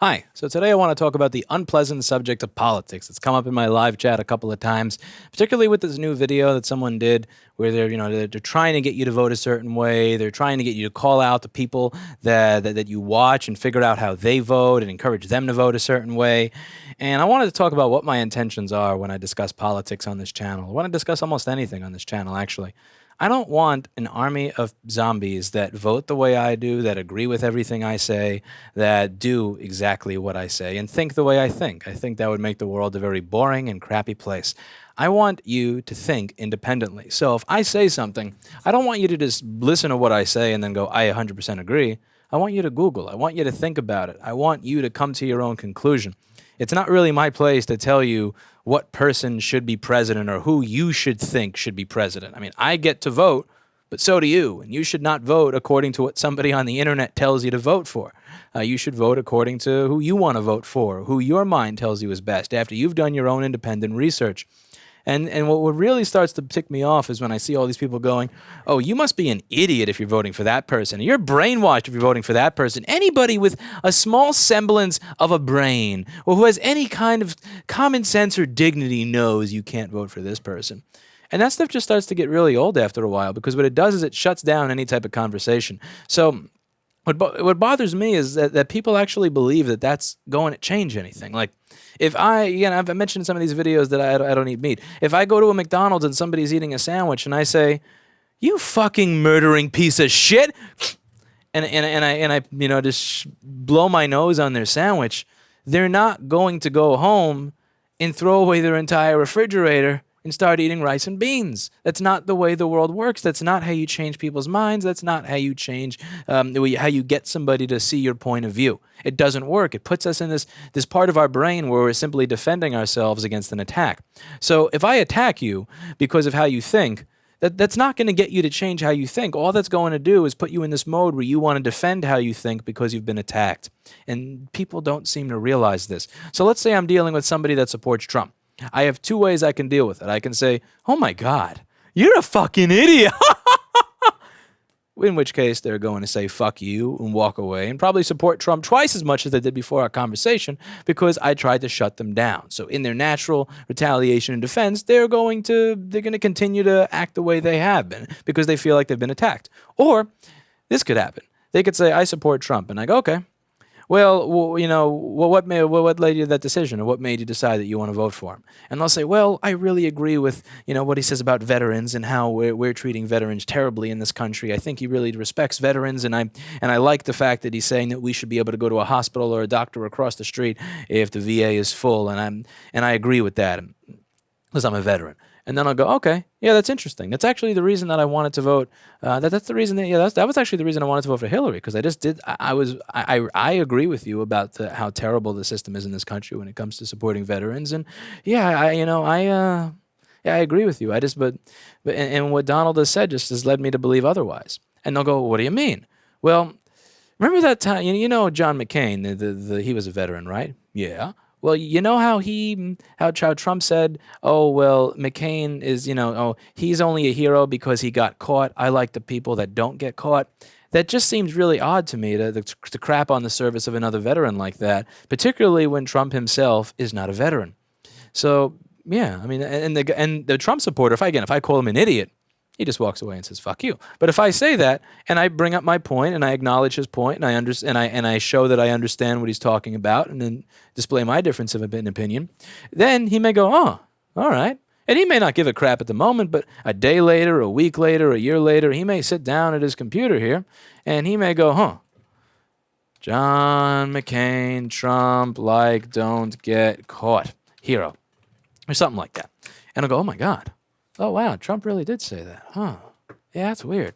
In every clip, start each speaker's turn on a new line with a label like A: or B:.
A: Hi. So today I want to talk about the unpleasant subject of politics. It's come up in my live chat a couple of times, particularly with this new video that someone did where they're trying to get you to vote a certain way. They're trying to get you to call out the people that you watch and figure out how they vote and encourage them to vote a certain way. And I wanted to talk about what my intentions are when I discuss politics on this channel. I want to discuss almost anything on this channel, actually. I don't want an army of zombies that vote the way I do, that agree with everything I say, that do exactly what I say, and think the way I think. I think that would make the world a very boring and crappy place. I want you to think independently. So if I say something, I don't want you to just listen to what I say and then go, I 100% agree. I want you to Google. I want you to think about it. I want you to come to your own conclusion. It's not really my place to tell you what person should be president or who you should think should be president. I mean, I get to vote, but so do you. And you should not vote according to what somebody on the internet tells you to vote for. You should vote according to who you want to vote for, who your mind tells you is best, after you've done your own independent research. And what really starts to tick me off is when I see all these people going, oh, you must be an idiot if you're voting for that person. You're brainwashed if you're voting for that person. Anybody with a small semblance of a brain or who has any kind of common sense or dignity knows you can't vote for this person. And that stuff just starts to get really old after a while, because what it does is it shuts down any type of conversation. So what bothers me is that people actually believe that that's going to change anything. Like, if I've mentioned in some of these videos that I don't eat meat. If I go to a McDonald's and somebody's eating a sandwich and I say, "You fucking murdering piece of shit," and I just blow my nose on their sandwich, they're not going to go home and throw away their entire refrigerator and start eating rice and beans. That's not the way the world works. That's not how you change people's minds. That's not how you change, how you get somebody to see your point of view. It doesn't work. It puts us in this part of our brain where we're simply defending ourselves against an attack. So if I attack you because of how you think, that's not going to get you to change how you think. All that's going to do is put you in this mode where you want to defend how you think because you've been attacked. And people don't seem to realize this. So let's say I'm dealing with somebody that supports Trump. I have two ways I can deal with it. I can say, oh my God, you're a fucking idiot. In which case they're going to say fuck you and walk away and probably support Trump twice as much as they did before our conversation, because I tried to shut them down. So in their natural retaliation and defense, they're going to continue to act the way they have been because they feel like they've been attacked. Or this could happen. They could say, I support Trump. And I go, okay. Well, what led you to that decision, or what made you decide that you want to vote for him? And they'll say, well, I really agree with what he says about veterans and how we're treating veterans terribly in this country. I think he really respects veterans, and I like the fact that he's saying that we should be able to go to a hospital or a doctor across the street if the VA is full, and I agree with that because I'm a veteran. And then I'll go, okay, yeah, that's interesting. That's actually the reason that I wanted to vote. That's the reason that was actually the reason I wanted to vote for Hillary, because I agree with you about how terrible the system is in this country when it comes to supporting veterans. And yeah, I agree with you. And what Donald has said just has led me to believe otherwise. And they'll go, what do you mean? Well, remember that time, John McCain, he was a veteran, right? Yeah. Well, you know how Trump said, oh, well, McCain is, he's only a hero because he got caught. I like the people that don't get caught. That just seems really odd to me to crap on the service of another veteran like that, particularly when Trump himself is not a veteran. So, yeah, I mean, and the Trump supporter, if I call him an idiot, he just walks away and says, fuck you. But if I say that and I bring up my point and I acknowledge his point and I show that I understand what he's talking about and then display my difference of opinion, then he may go, oh, all right. And he may not give a crap at the moment, but a day later, a week later, a year later, he may sit down at his computer here and he may go, John McCain, Trump, don't get caught, hero, or something like that. And I'll go, oh my God. Oh, wow, Trump really did say that. Huh. Yeah, that's weird.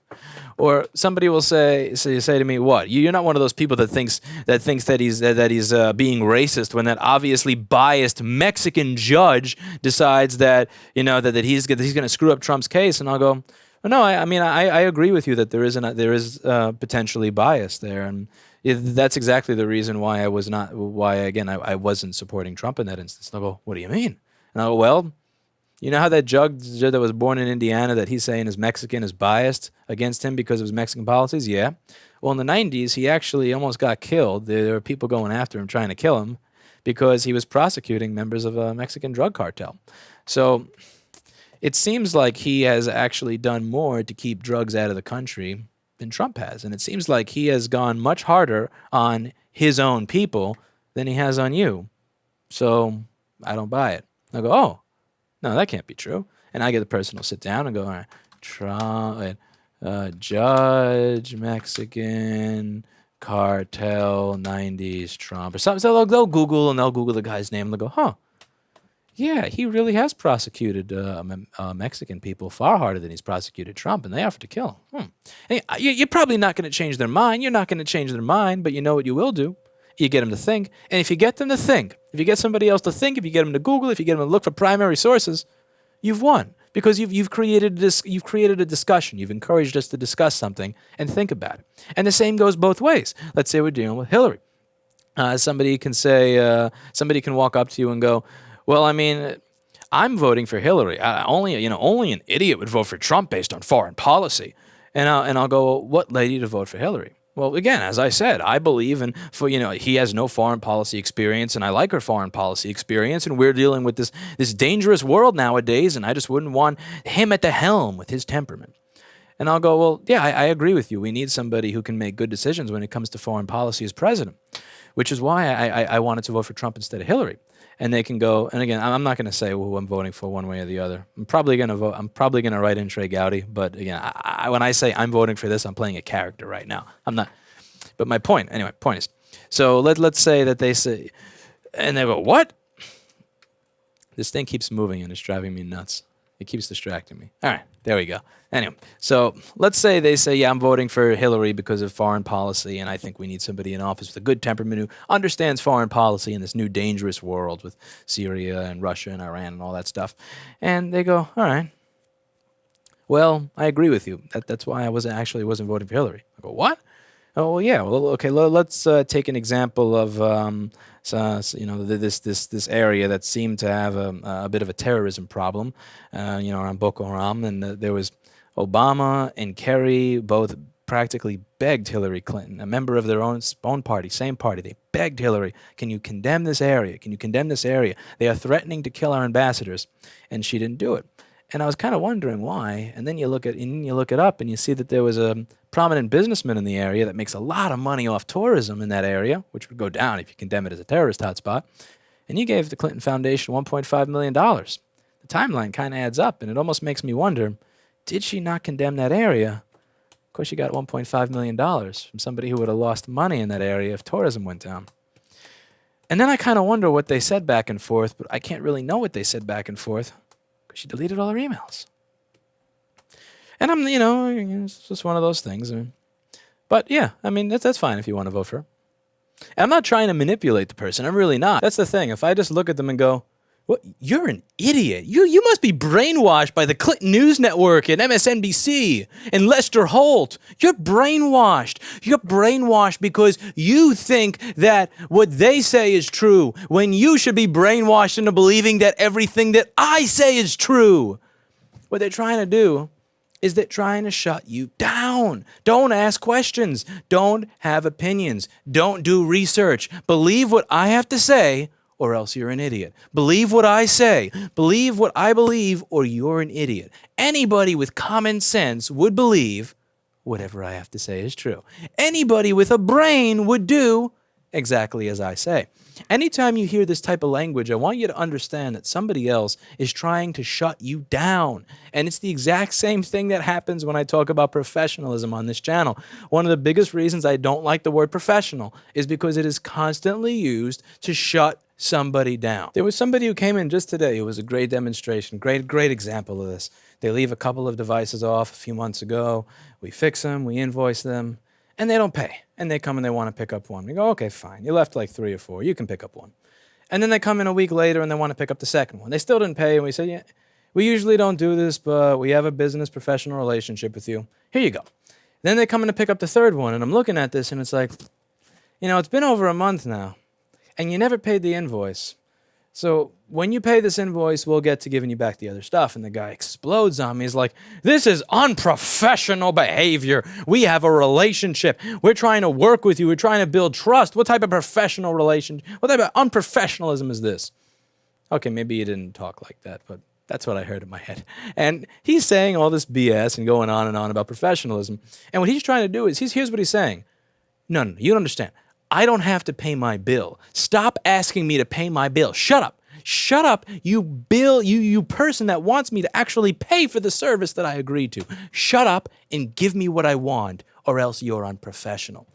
A: Or somebody will say to me, what? You're not one of those people that thinks that he's being racist when that obviously biased Mexican judge decides that, that he's going to screw up Trump's case. And I'll go, well, no, I agree with you that there is potentially bias there. And that's exactly the reason why I wasn't supporting Trump in that instance. And I'll go, what do you mean? And I'll go, well, You know how that judge that was born in Indiana that he's saying is Mexican is biased against him because of his Mexican policies? Yeah. Well, in the 90s, he actually almost got killed. There were people going after him trying to kill him because he was prosecuting members of a Mexican drug cartel. So it seems like he has actually done more to keep drugs out of the country than Trump has. And it seems like he has gone much harder on his own people than he has on you. So I don't buy it. I go, oh, no, that can't be true. And I get the person to sit down and go, all right, Trump, Judge, Mexican, cartel, 90s, Trump, or something. So they'll Google and they'll Google the guy's name and they'll go, huh, yeah, he really has prosecuted Mexican people far harder than he's prosecuted Trump, and they offered to kill him. And you're probably not going to change their mind. You're not going to change their mind, but you know what you will do? You get them to think. And if you get them to think, if you get somebody else to think, if you get them to Google, if you get them to look for primary sources, you've won. Because you've created a discussion. You've encouraged us to discuss something and think about it. And the same goes both ways. Let's say we're dealing with Hillary. Somebody can walk up to you and go, well, I mean, I'm voting for Hillary. Only an idiot would vote for Trump based on foreign policy. And I'll go, well, what led you to vote for Hillary? Well, again, as I said, I believe he has no foreign policy experience, and I like her foreign policy experience, and we're dealing with this dangerous world nowadays, and I just wouldn't want him at the helm with his temperament. And I'll go, well, yeah, I agree with you. We need somebody who can make good decisions when it comes to foreign policy as president, which is why I wanted to vote for Trump instead of Hillary. And they can go, and again, I'm not going to say who I'm voting for one way or the other. I'm probably going to write in Trey Gowdy, but again, when I say I'm voting for this, I'm playing a character right now. I'm not. But my point is, so let's say that they say, and they go, what? This thing keeps moving and it's driving me nuts. It keeps distracting me. All right, there we go. Anyway, so let's say they say, yeah, I'm voting for Hillary because of foreign policy, and I think we need somebody in office with a good temperament who understands foreign policy in this new dangerous world with Syria and Russia and Iran and all that stuff. And they go, all right, well, I agree with you. That's why I wasn't voting for Hillary. I go, what? Oh, well, yeah. Well, okay. Let's take an example of this area that seemed to have a bit of a terrorism problem, around Boko Haram, and there was Obama and Kerry both practically begged Hillary Clinton, a member of their own party, same party. They begged Hillary, can you condemn this area? Can you condemn this area? They are threatening to kill our ambassadors, and she didn't do it. And I was kind of wondering why. And then you look it up, and you see that there was a prominent businessman in the area that makes a lot of money off tourism in that area, which would go down if you condemn it as a terrorist hotspot. And he gave the Clinton Foundation $1.5 million. The timeline kind of adds up, and it almost makes me wonder, did she not condemn that area? Of course, she got $1.5 million from somebody who would have lost money in that area if tourism went down. And then I kind of wonder what they said back and forth, but I can't really know what they said back and forth. She deleted all her emails. And it's just one of those things. But yeah, that's fine if you want to vote for her. And I'm not trying to manipulate the person. I'm really not. That's the thing. If I just look at them and go, "What? You're an idiot. You must be brainwashed by the Clinton News Network and MSNBC and Lester Holt. You're brainwashed. You're brainwashed because you think that what they say is true when you should be brainwashed into believing that everything that I say is true." What they're trying to do is they're trying to shut you down. Don't ask questions. Don't have opinions. Don't do research. Believe what I have to say, or else you're an idiot. Believe what I say. Believe what I believe, or you're an idiot. Anybody with common sense would believe whatever I have to say is true. Anybody with a brain would do exactly as I say. Anytime you hear this type of language, I want you to understand that somebody else is trying to shut you down. And it's the exact same thing that happens when I talk about professionalism on this channel. One of the biggest reasons I don't like the word professional is because it is constantly used to shut somebody down. There was somebody who came in just today. It was a great demonstration, great example of this. They leave a couple of devices off a few months ago. We fix them, we invoice them, and they don't pay. And they come and they want to pick up one. We go, okay, fine. You left like 3 or 4. You can pick up one. And then they come in a week later and they want to pick up the second one. They still didn't pay. And we said, yeah, we usually don't do this, but we have a business professional relationship with you. Here you go. Then they come in to pick up the third one. And I'm looking at this and it's like, it's been over a month now. And you never paid the invoice. So when you pay this invoice, we'll get to giving you back the other stuff. And the guy explodes on me. He's like, this is unprofessional behavior. We have a relationship. We're trying to work with you. We're trying to build trust. What type of professional relationship? What type of unprofessionalism is this? Okay, maybe he didn't talk like that, but that's what I heard in my head. And he's saying all this BS and going on and on about professionalism. And what he's trying to do is, here's what he's saying. No, you don't understand. I don't have to pay my bill. Stop asking me to pay my bill. Shut up. Shut up, you person that wants me to actually pay for the service that I agreed to. Shut up and give me what I want, or else you're unprofessional.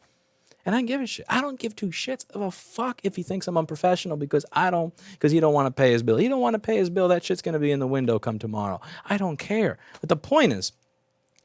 A: And I don't give a shit. I don't give two shits of a fuck if he thinks I'm unprofessional because he don't want to pay his bill. He don't want to pay his bill. That shit's going to be in the window come tomorrow. I don't care. But the point is,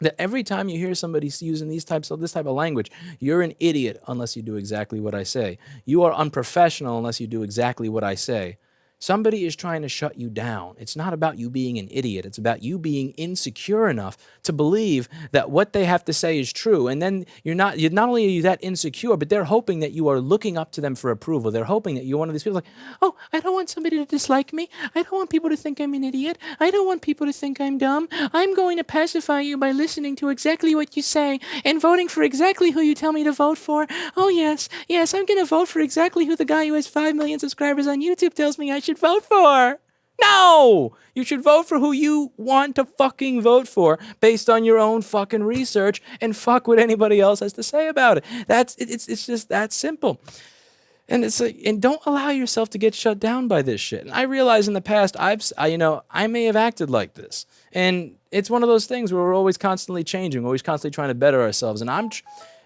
A: that every time you hear somebody using this type of language, you're an idiot unless you do exactly what I say. You are unprofessional unless you do exactly what I say. Somebody is trying to shut you down. It's not about you being an idiot. It's about you being insecure enough to believe that what they have to say is true. And then not only are you that insecure, but they're hoping that you are looking up to them for approval. They're hoping that you're one of these people like, oh, I don't want somebody to dislike me. I don't want people to think I'm an idiot. I don't want people to think I'm dumb. I'm going to pacify you by listening to exactly what you say and voting for exactly who you tell me to vote for. Oh, yes, I'm going to vote for exactly who the guy who has 5 million subscribers on YouTube tells me I should vote for. No! You should vote for who you want to fucking vote for based on your own fucking research and fuck what anybody else has to say about it. It's just that simple. And it's like, and don't allow yourself to get shut down by this shit. And I realize in the past I may have acted like this. And it's one of those things where we're always constantly changing, always constantly trying to better ourselves. And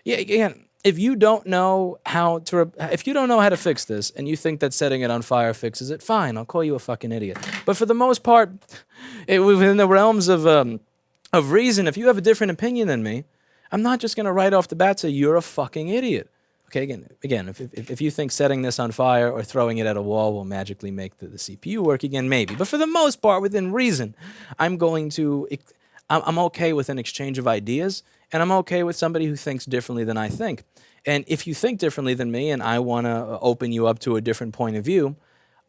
A: again, if you don't know how to fix this and you think that setting it on fire fixes it, fine, I'll call you a fucking idiot. But for the most part, within the realms of reason, if you have a different opinion than me, I'm not just going to right off the bat say you're a fucking idiot. Okay, again, if you think setting this on fire or throwing it at a wall will magically make the CPU work again, maybe. But for the most part, within reason, I'm okay with an exchange of ideas, and I'm okay with somebody who thinks differently than I think. And if you think differently than me and I want to open you up to a different point of view,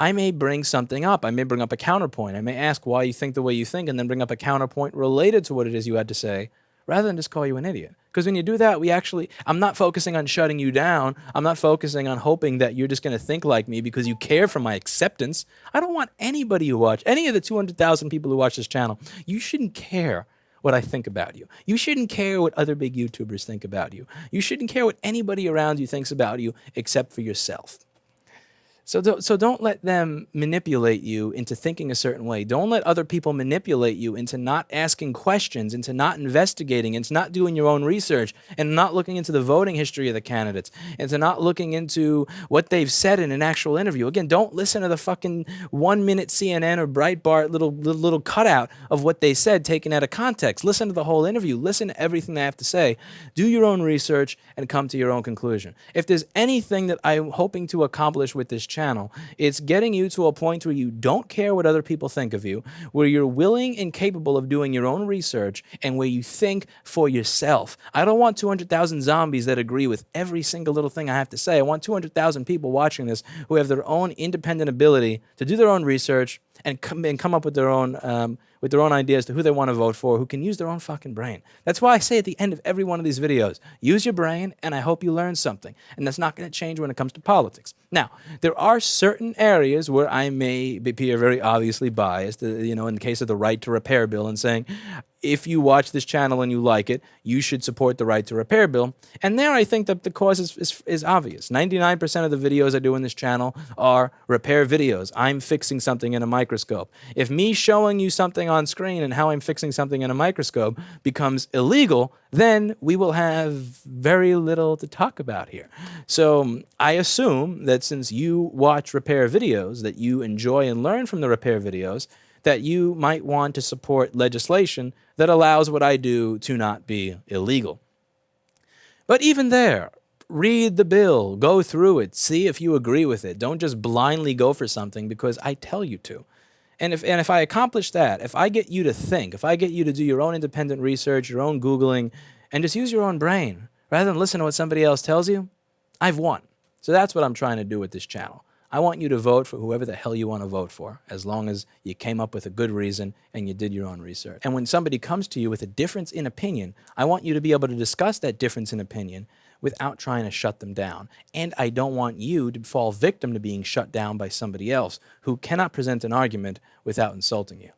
A: I may bring something up. I may bring up a counterpoint. I may ask why you think the way you think and then bring up a counterpoint related to what it is you had to say, rather than just call you an idiot. Because when you do that, I'm not focusing on shutting you down. I'm not focusing on hoping that you're just going to think like me because you care for my acceptance. I don't want anybody who watch, any of the 200,000 people who watch this channel, you shouldn't care what I think about you. You shouldn't care what other big YouTubers think about you. You shouldn't care what anybody around you thinks about you except for yourself. So don't let them manipulate you into thinking a certain way. Don't let other people manipulate you into not asking questions, into not investigating, into not doing your own research, and not looking into the voting history of the candidates, into not looking into what they've said in an actual interview. Again, don't listen to the fucking 1-minute CNN or Breitbart little cutout of what they said taken out of context. Listen to the whole interview. Listen to everything they have to say. Do your own research and come to your own conclusion. If there's anything that I'm hoping to accomplish with this channel, it's getting you to a point where you don't care what other people think of you, where you're willing and capable of doing your own research, and where you think for yourself. I don't want 200,000 zombies that agree with every single little thing I have to say. I want 200,000 people watching this who have their own independent ability to do their own research and come up with their own ideas to who they want to vote for, who can use their own fucking brain. That's why I say at the end of every one of these videos, use your brain, and I hope you learn something. And that's not going to change when it comes to politics. Now, there are certain areas where I may appear very obviously biased, in the case of the right to repair bill, and saying, if you watch this channel and you like it, you should support the right to repair bill. And there I think that the cause is obvious. 99% of the videos I do in this channel are repair videos. I'm fixing something in a microscope. If me showing you something on screen and how I'm fixing something in a microscope becomes illegal, then we will have very little to talk about here. So I assume that since you watch repair videos, that you enjoy and learn from the repair videos, that you might want to support legislation that allows what I do to not be illegal. But even there, read the bill, go through it, see if you agree with it. Don't just blindly go for something because I tell you to. And if I accomplish that, if I get you to think, if I get you to do your own independent research, your own Googling, and just use your own brain, rather than listen to what somebody else tells you, I've won. So that's what I'm trying to do with this channel. I want you to vote for whoever the hell you want to vote for, as long as you came up with a good reason and you did your own research. And when somebody comes to you with a difference in opinion, I want you to be able to discuss that difference in opinion without trying to shut them down. And I don't want you to fall victim to being shut down by somebody else who cannot present an argument without insulting you.